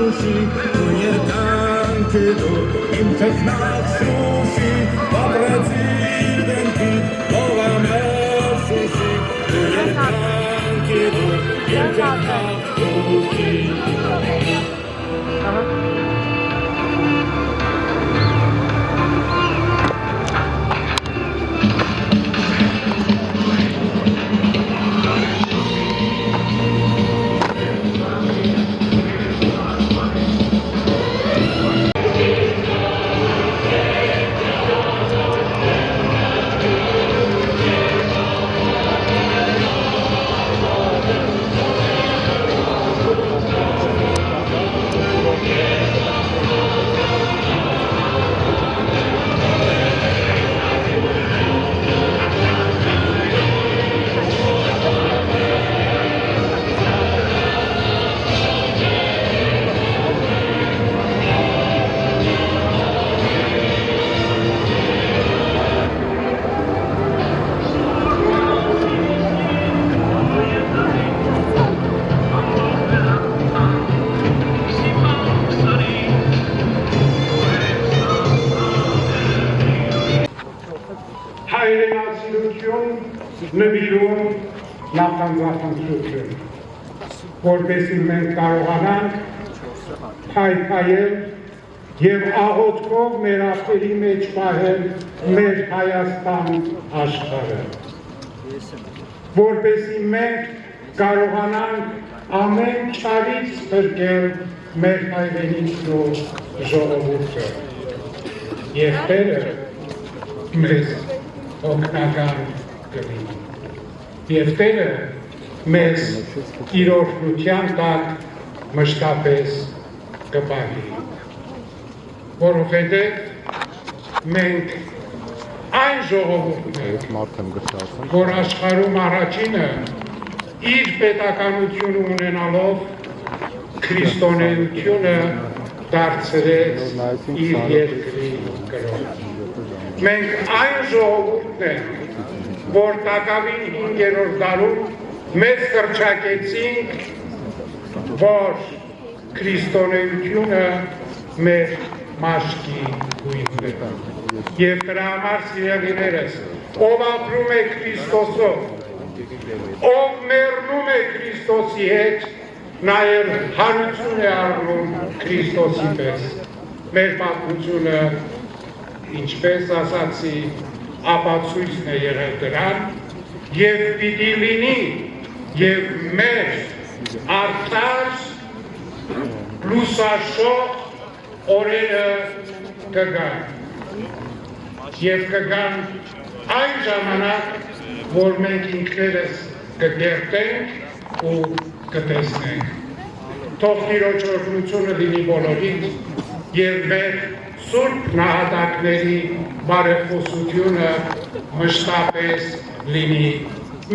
Շուշի, ու երկանքը դու իմ թքնած Շուշի, պատրեցի դենքի, ով ամեր Շուշի, ու երկանքը դու իմ թքնած Շուշի։ Նվիրում նախանձախնդրություն, որպեսզի մենք կարողանանք փայփայել և աղոթքով մեր ափերի մեջ պահել մեր Հայաստան աշխարհը, որպեսզի մենք կարողանանք ամեն չարից փրկել մեր հայրենիքն ու ժողովուրդը, և Տերը մեզ օգնական կլինի։ Եվ Տերը մեզ իր օրհնության տակ մշտապես կպահի, որովհետև մենք այն ժողովուրդն ենք, որ աշխարհում առաջինը իր պետականությունը ունենալով քրիստոնեությունը դարձրեց իր երկրի կրոն։ Մենք այն ժողովուրդն ենք, որ տակավին 5-րդ դարում մեզ կրճակեցինք, որ քրիստոնեությունը մեր մաշկի հույնն է։ Եվ դրա համար սիրելիներս, ով ապրում է Քրիստոսով, ով մեռնում է Քրիստոսի հետ, նաև հարություն է առնում Քրիստոսի պես։ Մեր պատմությունը, ինչպես ասացի, ապացույցն է եղել դրան, և պիտի լինի, և մեր արդար լուսաշող օրերը կգան, և կգան այն ժամանակ, որ մենք ինքներս կգերտենք ու կտեսնենք։ Թող Տիրոջ օրհնությունը լինի բոլորին, և մեր Սուրբ նահատակների բարեխոսությունը մշտապես լինի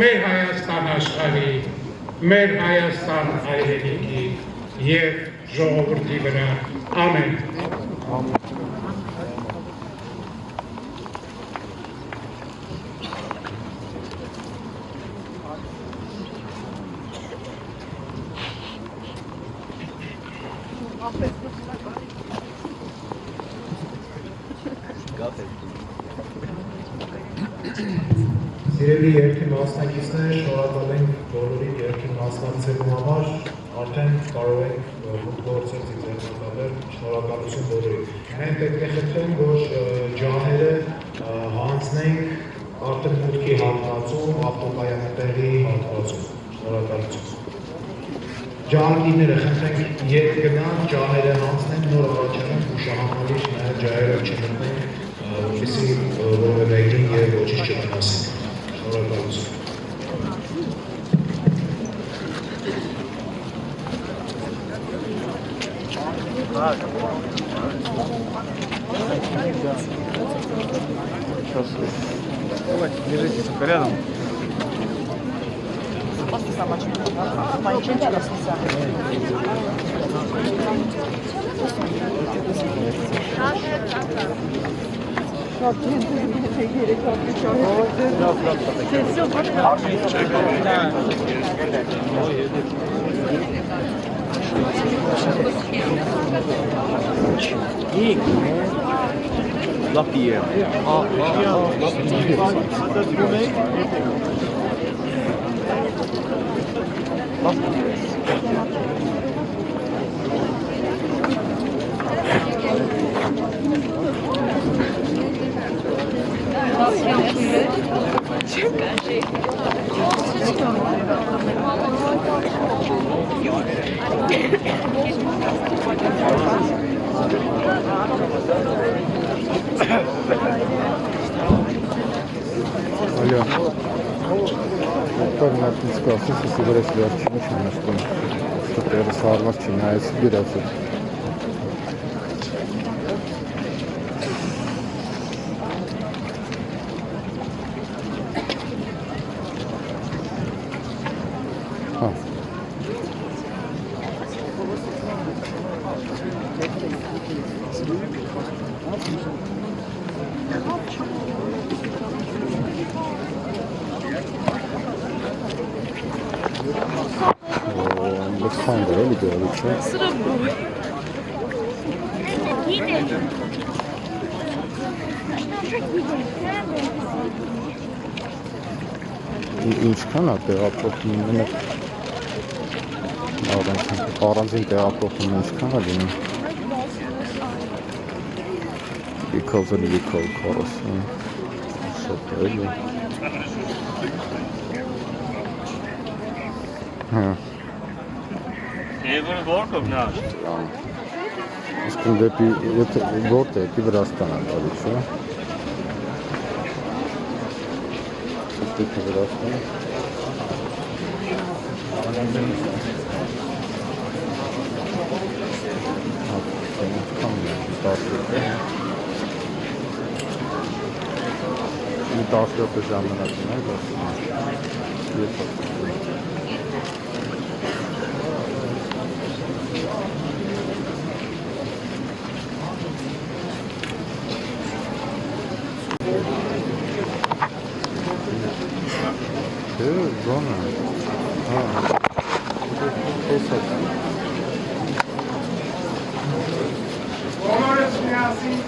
մեր Հայաստան աշխարհի, մեր Հայաստան հայրենիքի և ժողովրդի վրա։ Ամեն։ Սիրելի երկրի մասնակիցներ, շնորհակալ ենք բոլորին երկրի մասնակցելու համար, արդեն կարող ենք գործել ձեռնարկել, շնորհակալություն բոլորին։ Մենք պետք է խնդրենք, որ ջահերը հանձնենք արդեն մուտքի հատվածում, ավտոկայանների հատվածում։ Շնորհակալություն։ Ջահագիրները խնդրենք երբ գնան, ջահերը հանձնեն, նոր առաջանանք ուշահամալիր նաև ջահերը չմտնենք, որպեսզի որևէ մեկին և ոչինչ չվնասենք։ Շնորհակալություն։ Держитесь рядом. Все, Lapierre. Алло. Doktor Martin Skas'ın sesi burası verçmiş anlaştım. Tutuyordu sağırmak için ayısı biraz. Ha. Alexander öyle diyor lütfen. Sıra bu. Ինչքան է տեղափոխում մենակ առանձին տեղափոխում ինչքան է լինում because of the cold course շատ էլի հա Եվրո որքովնա իսկ դեպի եթե որտե դեպի Վրաստան է գալիս չէ դեպի Վրաստան Դասյոթը ժամանակն է, զոնը, Բոլորս միասին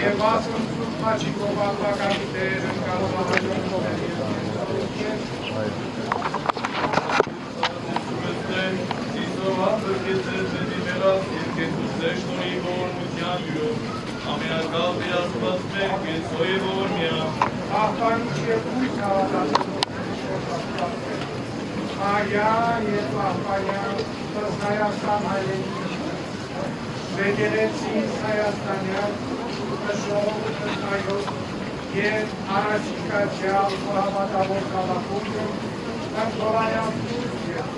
Եվ ասում սուրպաչի կովալվականի դերն կարողահայրում Աղբանիչ և ույս հավատացում Աղյան և Աղբանյան ըստ Հայաստան հայրենի Վեգերեցին Հայաստանյան ժողովուրդ ըստ և առաջիկա հավատավոր կալախում Հնգորայան և